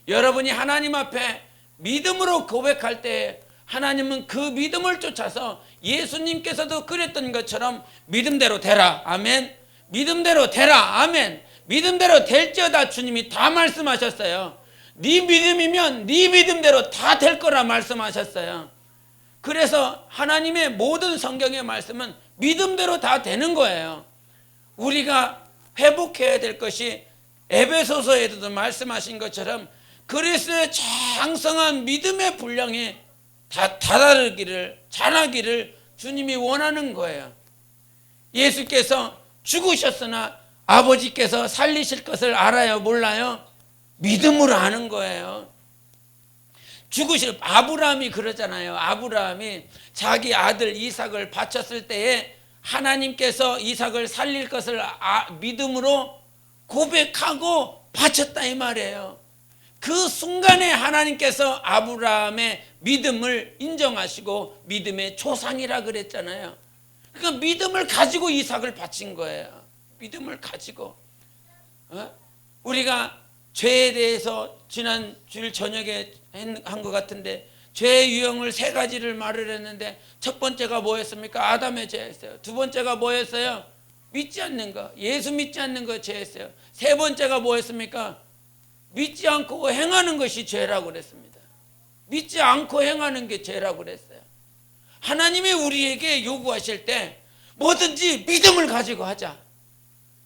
여러분이 하나님 앞에 믿음으로 고백할 때 하나님은 그 믿음을 쫓아서 예수님께서도 그랬던 것처럼 믿음대로 되라. 아멘. 믿음대로 되라. 아멘. 믿음대로 될지어다 주님이 다 말씀하셨어요. 네 믿음이면 네 믿음대로 다 될 거라 말씀하셨어요. 그래서 하나님의 모든 성경의 말씀은 믿음대로 다 되는 거예요. 우리가 회복해야 될 것이 에베소서에도 말씀하신 것처럼 그리스도의 장성한 믿음의 분량이 다 다다르기를 자라기를 주님이 원하는 거예요. 예수께서 죽으셨으나 아버지께서 살리실 것을 알아요? 몰라요? 믿음으로 아는 거예요. 죽으실 아브라함이 그러잖아요. 아브라함이 자기 아들 이삭을 바쳤을 때에 하나님께서 이삭을 살릴 것을 믿음으로 고백하고 바쳤다 이 말이에요. 그 순간에 하나님께서 아브라함의 믿음을 인정하시고 믿음의 조상이라 그랬잖아요. 그러니까 믿음을 가지고 이삭을 바친 거예요. 믿음을 가지고. 우리가 죄에 대해서 지난 주일 저녁에 한 것 같은데 죄의 유형을 세 가지를 말을 했는데 첫 번째가 뭐였습니까? 아담의 죄였어요. 두 번째가 뭐였어요? 믿지 않는 거, 예수 믿지 않는 거 죄였어요. 세 번째가 뭐였습니까? 믿지 않고 행하는 것이 죄라고 그랬습니다. 믿지 않고 행하는 게 죄라고 그랬어요. 하나님이 우리에게 요구하실 때 뭐든지 믿음을 가지고 하자.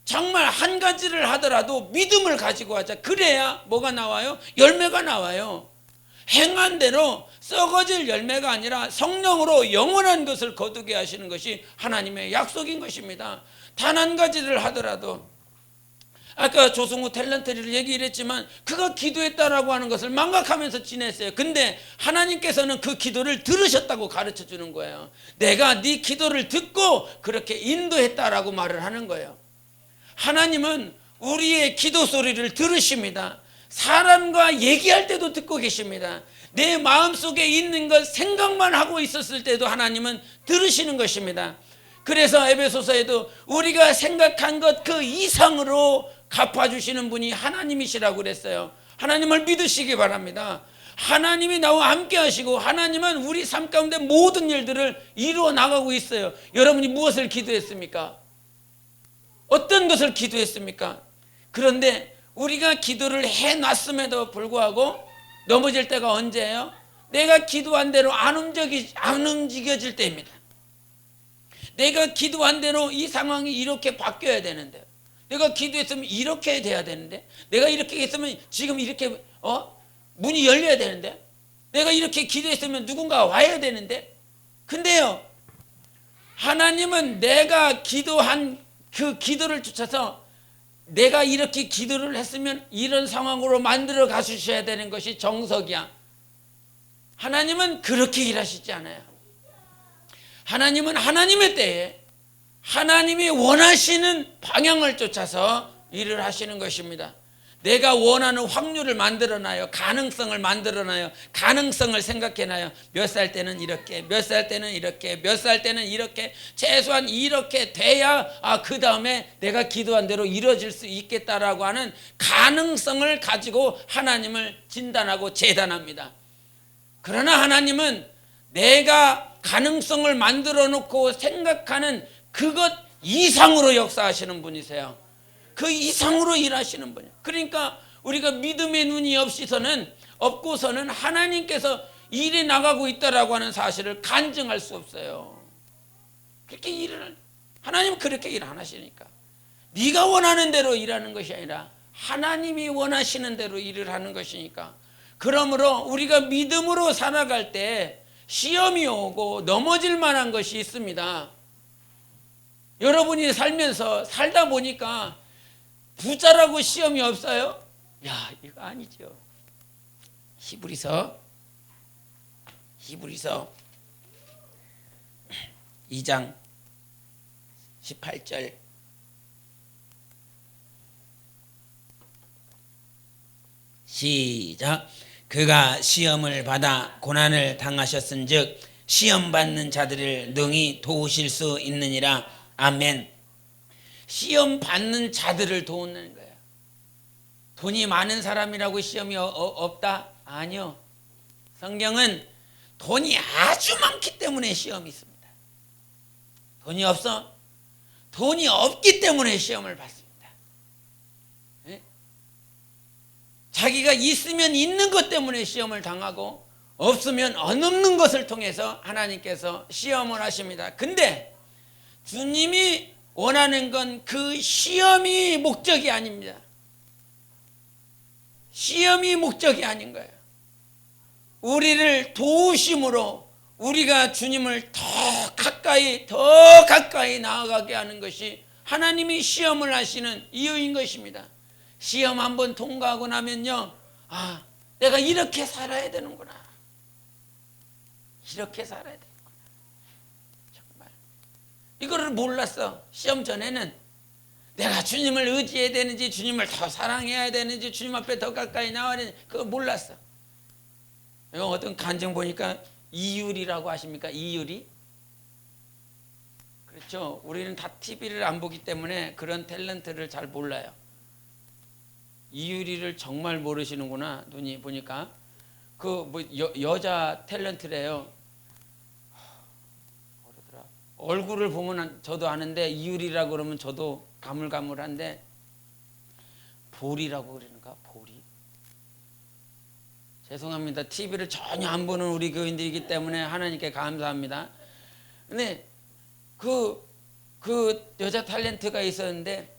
정말 한 가지를 하더라도 믿음을 가지고 하자. 그래야 뭐가 나와요? 열매가 나와요. 행한 대로 썩어질 열매가 아니라 성령으로 영원한 것을 거두게 하시는 것이 하나님의 약속인 것입니다. 단 한 가지를 하더라도 아까 조승우 탤런트를 얘기를 했지만 그가 기도했다라고 하는 것을 망각하면서 지냈어요. 근데 하나님께서는 그 기도를 들으셨다고 가르쳐 주는 거예요. 내가 네 기도를 듣고 그렇게 인도했다라고 말을 하는 거예요. 하나님은 우리의 기도 소리를 들으십니다. 사람과 얘기할 때도 듣고 계십니다. 내 마음속에 있는 것 생각만 하고 있었을 때도 하나님은 들으시는 것입니다. 그래서 에베소서에도 우리가 생각한 것 그 이상으로 갚아주시는 분이 하나님이시라고 그랬어요. 하나님을 믿으시기 바랍니다. 하나님이 나와 함께 하시고 하나님은 우리 삶 가운데 모든 일들을 이루어 나가고 있어요. 여러분이 무엇을 기도했습니까? 어떤 것을 기도했습니까? 그런데 우리가 기도를 해놨음에도 불구하고 넘어질 때가 언제예요? 내가 기도한 대로 안 움직여질 때입니다. 내가 기도한 대로 이 상황이 이렇게 바뀌어야 되는데, 내가 기도했으면 이렇게 돼야 되는데, 내가 이렇게 했으면 지금 이렇게 문이 열려야 되는데, 내가 이렇게 기도했으면 누군가 와야 되는데. 근데요, 하나님은 내가 기도한 그 기도를 쫓아서 내가 이렇게 기도를 했으면 이런 상황으로 만들어 가주셔야 되는 것이 정석이야. 하나님은 그렇게 일하시지 않아요. 하나님은 하나님의 때에 하나님이 원하시는 방향을 쫓아서 일을 하시는 것입니다. 내가 원하는 확률을 만들어놔요. 가능성을 만들어놔요. 가능성을 생각해놔요. 몇 살 때는 이렇게, 몇 살 때는 이렇게, 몇 살 때는 이렇게, 최소한 이렇게 돼야 그 다음에 내가 기도한 대로 이루어질 수 있겠다라고 하는 가능성을 가지고 하나님을 진단하고 재단합니다. 그러나 하나님은 내가 가능성을 만들어 놓고 생각하는 그것 이상으로 역사하시는 분이세요. 그 이상으로 일하시는 분이에요. 그러니까 우리가 믿음의 눈이 없고서는 하나님께서 일이 나가고 있다라고 하는 사실을 간증할 수 없어요. 그렇게 일을 하나님은 그렇게 일 안 하시니까. 네가 원하는 대로 일하는 것이 아니라 하나님이 원하시는 대로 일을 하는 것이니까. 그러므로 우리가 믿음으로 살아갈 때 시험이 오고 넘어질 만한 것이 있습니다. 여러분이 살다 보니까 부자라고 시험이 없어요? 야, 이거 아니죠. 히브리서 2장 18절 시작. 그가 시험을 받아 고난을 당하셨은즉 시험 받는 자들을 능히 도우실 수 있느니라. 아멘. 시험 받는 자들을 도우는 거예요. 돈이 많은 사람이라고 시험이 없다? 아니요. 성경은 돈이 아주 많기 때문에 시험이 있습니다. 돈이 없어? 돈이 없기 때문에 시험을 받습니다. 네? 자기가 있으면 있는 것 때문에 시험을 당하고 없으면 없는 것을 통해서 하나님께서 시험을 하십니다. 근데 주님이 원하는 건 그 시험이 목적이 아닙니다. 시험이 목적이 아닌 거예요. 우리를 도우심으로 우리가 주님을 더 가까이 나아가게 하는 것이 하나님이 시험을 하시는 이유인 것입니다. 시험 한번 통과하고 나면요, 아, 내가 이렇게 살아야 되는구나. 이렇게 살아야 되는구나. 정말 이거를 몰랐어. 시험 전에는 내가 주님을 의지해야 되는지, 주님을 더 사랑해야 되는지, 주님 앞에 더 가까이 나와야 되는지 그거 몰랐어. 어떤 간증 보니까 이유리라고 아십니까? 이유리? 그렇죠. 우리는 다 TV를 안 보기 때문에 그런 탤런트를 잘 몰라요. 이유리를 정말 모르시는구나. 눈이 보니까 그 뭐 여자 탤런트래요. 뭐더라? 얼굴을 보면 저도 아는데 이유리라고 그러면 저도 가물가물한데 보리라고 그러는가? 보리? 죄송합니다. TV를 전혀 안 보는 우리 교인들이기 때문에 하나님께 감사합니다. 근데 그 여자 탤런트가 있었는데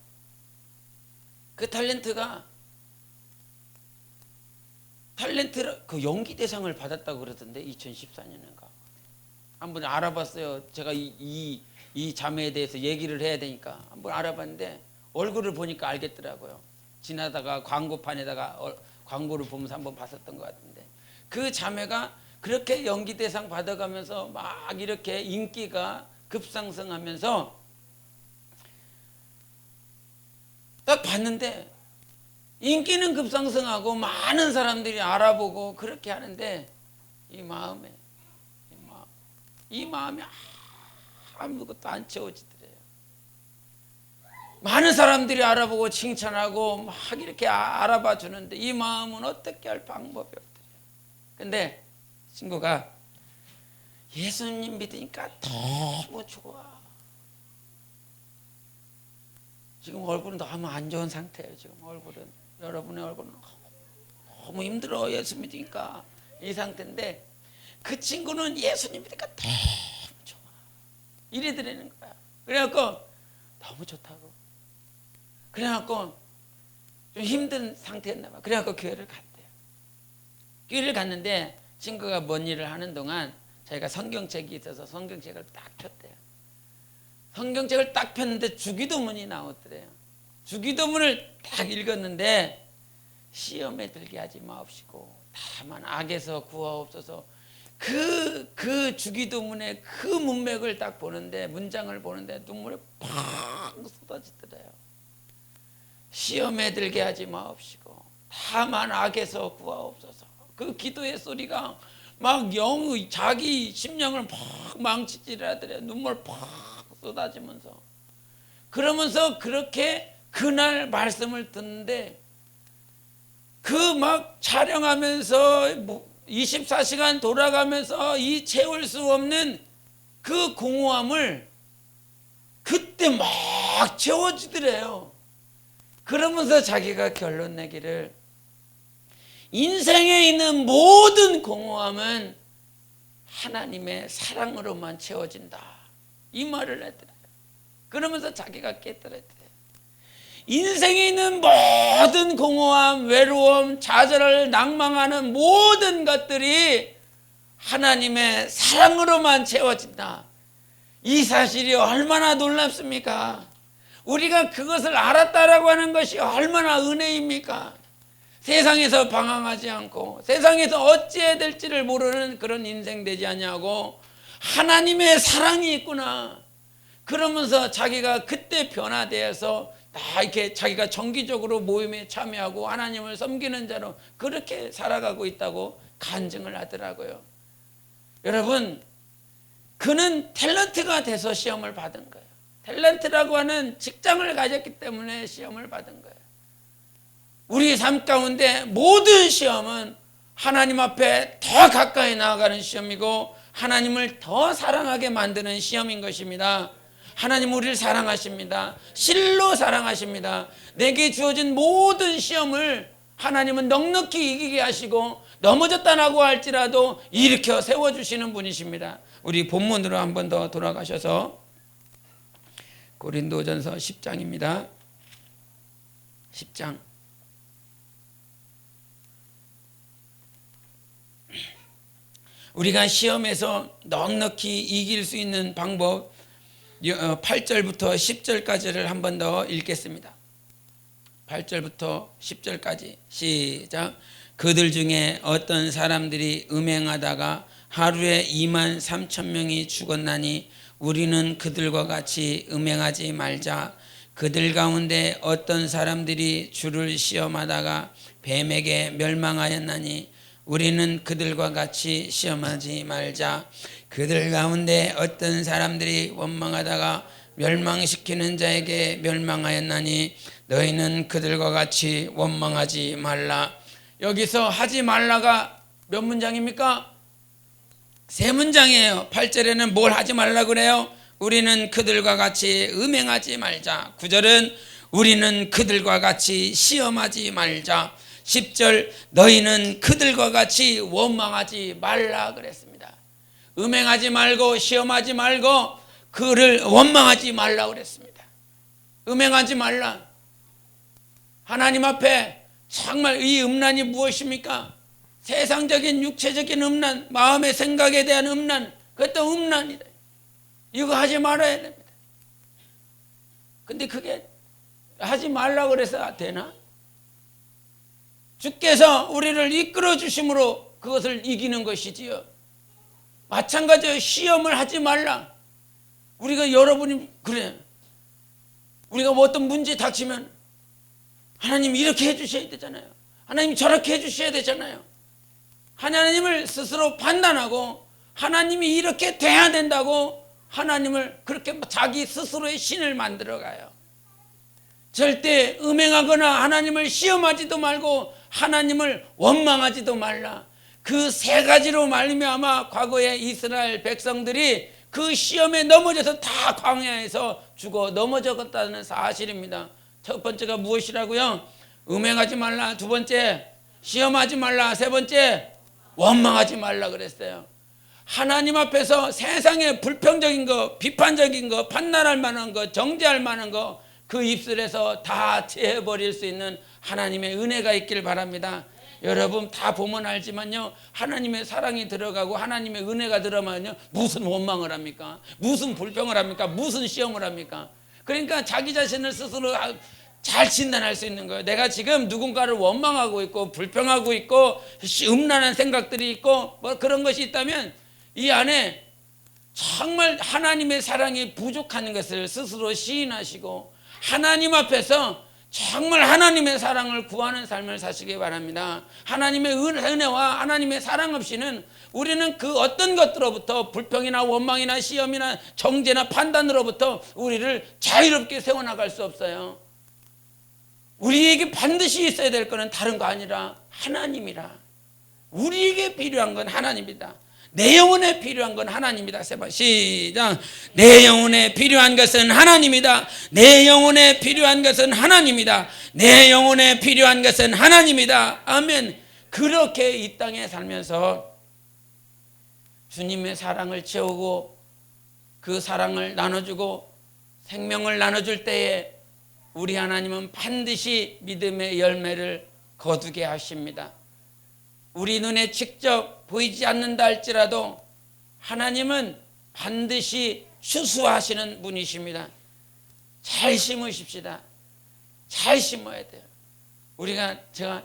그 탤런트가 그 연기 대상을 받았다고 그러던데 2014년인가 한번 알아봤어요. 제가 이 자매에 대해서 얘기를 해야 되니까 한번 알아봤는데 얼굴을 보니까 알겠더라고요. 지나다가 광고판에다가 광고를 보면서 한번 봤었던 것 같은데 그 자매가 그렇게 연기 대상 받아가면서 막 이렇게 인기가 급상승하면서 딱 봤는데 인기는 급상승하고 많은 사람들이 알아보고 그렇게 하는데 이 마음이 아무것도 안 채워지더래요. 많은 사람들이 알아보고 칭찬하고 막 이렇게 알아봐 주는데 이 마음은 어떻게 할 방법이 없더래요. 근데 친구가 예수님 믿으니까 너무 좋아. 지금 얼굴은 너무 안 좋은 상태예요. 지금 여러분의 얼굴은 너무 힘들어. 예수 믿으니까 이 상태인데 그 친구는 예수님 믿으니까 너무 좋아. 이래 드리는 거야. 그래갖고 너무 좋다고. 그래갖고 좀 힘든 상태였나 봐. 그래갖고 교회를 갔대요. 교회를 갔는데 친구가 뭔 일을 하는 동안 자기가 성경책이 있어서 성경책을 딱 폈대요. 성경책을 딱 폈는데 주기도문이 나오더래요. 주기도문을 딱 읽었는데 시험에 들게 하지 마옵시고 다만 악에서 구하옵소서. 그 주기도문의 그 문맥을 딱 보는데 문장을 보는데 눈물이 팍 쏟아지더래요. 시험에 들게 하지 마옵시고 다만 악에서 구하옵소서. 그 기도의 소리가 막 자기 심령을 막 망치질하더래요. 눈물 팍 쏟아지면서 그러면서 그렇게 그날 말씀을 듣는데 그 막 촬영하면서 24시간 돌아가면서 이 채울 수 없는 그 공허함을 그때 막 채워주더래요. 그러면서 자기가 결론 내기를 인생에 있는 모든 공허함은 하나님의 사랑으로만 채워진다. 이 말을 했더래요. 그러면서 자기가 깨달았더래요. 인생에 있는 모든 공허함, 외로움, 좌절을 낭망하는 모든 것들이 하나님의 사랑으로만 채워진다. 이 사실이 얼마나 놀랍습니까? 우리가 그것을 알았다라고 하는 것이 얼마나 은혜입니까? 세상에서 방황하지 않고 세상에서 어찌해야 될지를 모르는 그런 인생 되지 않냐고 하나님의 사랑이 있구나. 그러면서 자기가 그때 변화되어서 다 이렇게 자기가 정기적으로 모임에 참여하고 하나님을 섬기는 자로 그렇게 살아가고 있다고 간증을 하더라고요. 여러분, 그는 탤런트가 돼서 시험을 받은 거예요. 탤런트라고 하는 직장을 가졌기 때문에 시험을 받은 거예요. 우리 삶 가운데 모든 시험은 하나님 앞에 더 가까이 나아가는 시험이고 하나님을 더 사랑하게 만드는 시험인 것입니다. 하나님 우리를 사랑하십니다. 실로 사랑하십니다. 내게 주어진 모든 시험을 하나님은 넉넉히 이기게 하시고 넘어졌다라고 할지라도 일으켜 세워주시는 분이십니다. 우리 본문으로 한 번 더 돌아가셔서 고린도전서 10장입니다. 10장 우리가 시험에서 넉넉히 이길 수 있는 방법 8절부터 10절까지를 한 번 더 읽겠습니다. 8절부터 10절까지 시작. 그들 중에 어떤 사람들이 음행하다가 하루에 2만 3천 명이 죽었나니 우리는 그들과 같이 음행하지 말자. 그들 가운데 어떤 사람들이 주를 시험하다가 뱀에게 멸망하였나니 우리는 그들과 같이 시험하지 말자. 그들 가운데 어떤 사람들이 원망하다가 멸망시키는 자에게 멸망하였나니 너희는 그들과 같이 원망하지 말라. 여기서 하지 말라가 몇 문장입니까? 3문장이에요. 8절에는 뭘 하지 말라 그래요? 우리는 그들과 같이 음행하지 말자. 9절은 우리는 그들과 같이 시험하지 말자. 10절 너희는 그들과 같이 원망하지 말라 그랬습니다. 음행하지 말고 시험하지 말고 그를 원망하지 말라 그랬습니다. 음행하지 말라. 하나님 앞에 정말 이 음란이 무엇입니까? 세상적인 육체적인 음란, 마음의 생각에 대한 음란, 그것도 음란이다. 이거 하지 말아야 됩니다. 근데 그게 하지 말라 그래서 되나? 주께서 우리를 이끌어 주심으로 그것을 이기는 것이지요. 마찬가지로 시험을 하지 말라. 우리가 여러분이 그래. 우리가 뭐 어떤 문제 닥치면 하나님 이렇게 해주셔야 되잖아요. 하나님 저렇게 해주셔야 되잖아요. 하나님을 스스로 판단하고 하나님이 이렇게 돼야 된다고 하나님을 그렇게 자기 스스로의 신을 만들어가요. 절대 음행하거나 하나님을 시험하지도 말고 하나님을 원망하지도 말라. 그 3가지로 말미암아 과거에 이스라엘 백성들이 그 시험에 넘어져서 다 광야에서 죽어 넘어졌다는 사실입니다. 첫 번째가 무엇이라고요? 음행하지 말라. 2번째 시험하지 말라. 3번째 원망하지 말라 그랬어요. 하나님 앞에서 세상에 불평적인 거, 비판적인 거, 판단할 만한 거, 정죄할 만한 거 그 입술에서 다 제해버릴 수 있는 하나님의 은혜가 있길 바랍니다. 여러분 다 보면 알지만요, 하나님의 사랑이 들어가고 하나님의 은혜가 들어가면요 무슨 원망을 합니까? 무슨 불평을 합니까? 무슨 시험을 합니까? 그러니까 자기 자신을 스스로 잘 진단할 수 있는 거예요. 내가 지금 누군가를 원망하고 있고 불평하고 있고 음란한 생각들이 있고 뭐 그런 것이 있다면 이 안에 정말 하나님의 사랑이 부족한 것을 스스로 시인하시고 하나님 앞에서 정말 하나님의 사랑을 구하는 삶을 사시기 바랍니다. 하나님의 은혜와 하나님의 사랑 없이는 우리는 그 어떤 것들로부터 불평이나 원망이나 시험이나 정죄나 판단으로부터 우리를 자유롭게 세워나갈 수 없어요. 우리에게 반드시 있어야 될 것은 다른 거 아니라 하나님이라. 우리에게 필요한 건 하나님이다. 내 영혼에 필요한 건 하나님이다. 세 번 시작. 내 영혼에 필요한 것은 하나님이다. 내 영혼에 필요한 것은 하나님이다. 내 영혼에 필요한 것은 하나님이다. 아멘. 그렇게 이 땅에 살면서 주님의 사랑을 채우고 그 사랑을 나눠주고 생명을 나눠줄 때에 우리 하나님은 반드시 믿음의 열매를 거두게 하십니다. 우리 눈에 직접 보이지 않는다 할지라도 하나님은 반드시 추수하시는 분이십니다. 잘 심으십시다. 잘 심어야 돼요. 제가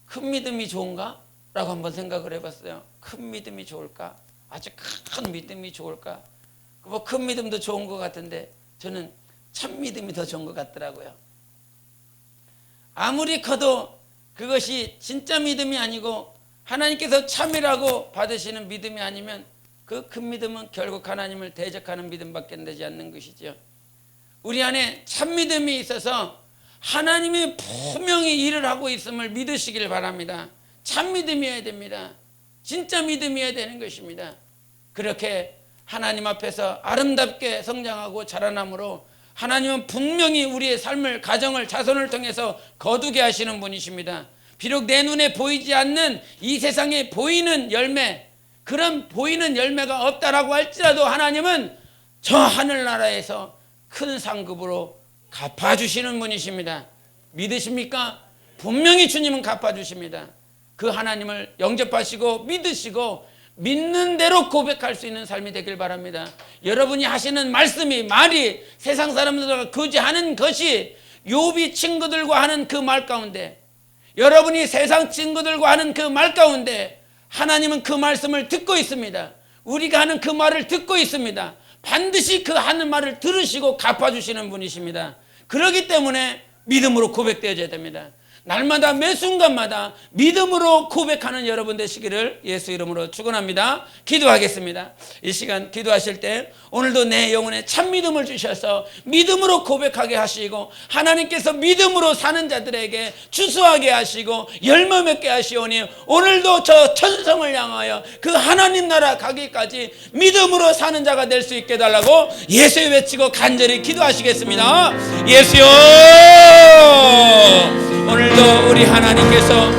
큰 믿음이 좋은가? 라고 한번 생각을 해봤어요. 큰 믿음이 좋을까? 아주 큰 믿음이 좋을까? 뭐 큰 믿음도 좋은 것 같은데 저는 참 믿음이 더 좋은 것 같더라고요. 아무리 커도 그것이 진짜 믿음이 아니고 하나님께서 참이라고 받으시는 믿음이 아니면 그 큰 믿음은 결국 하나님을 대적하는 믿음밖에 되지 않는 것이죠. 우리 안에 참 믿음이 있어서 하나님이 분명히 일을 하고 있음을 믿으시길 바랍니다. 참 믿음이어야 됩니다. 진짜 믿음이어야 되는 것입니다. 그렇게 하나님 앞에서 아름답게 성장하고 자라남으로 하나님은 분명히 우리의 삶을, 가정을, 자손을 통해서 거두게 하시는 분이십니다. 비록 내 눈에 보이지 않는 이 세상에 보이는 열매, 그런 보이는 열매가 없다라고 할지라도 하나님은 저 하늘나라에서 큰 상급으로 갚아주시는 분이십니다. 믿으십니까? 분명히 주님은 갚아주십니다. 그 하나님을 영접하시고 믿으시고 믿는 대로 고백할 수 있는 삶이 되길 바랍니다. 여러분이 하시는 말씀이, 말이 세상 사람들과 거지하는 것이 욥이 친구들과 하는 그 말 가운데, 여러분이 세상 친구들과 하는 그 말 가운데 하나님은 그 말씀을 듣고 있습니다. 우리가 하는 그 말을 듣고 있습니다. 반드시 그 하는 말을 들으시고 갚아주시는 분이십니다. 그렇기 때문에 믿음으로 고백되어야 됩니다. 날마다 매 순간마다 믿음으로 고백하는 여러분 되시기를 예수 이름으로 축원합니다. 기도하겠습니다. 이 시간 기도하실 때 오늘도 내 영혼에 참 믿음을 주셔서 믿음으로 고백하게 하시고 하나님께서 믿음으로 사는 자들에게 주수하게 하시고 열매 맺게 하시오니 오늘도 저 천성을 향하여 그 하나님 나라 가기까지 믿음으로 사는 자가 될 수 있게 해달라고 예수의 외치고 간절히 기도하시겠습니다. 예수여, 오늘도 우리 하나님께서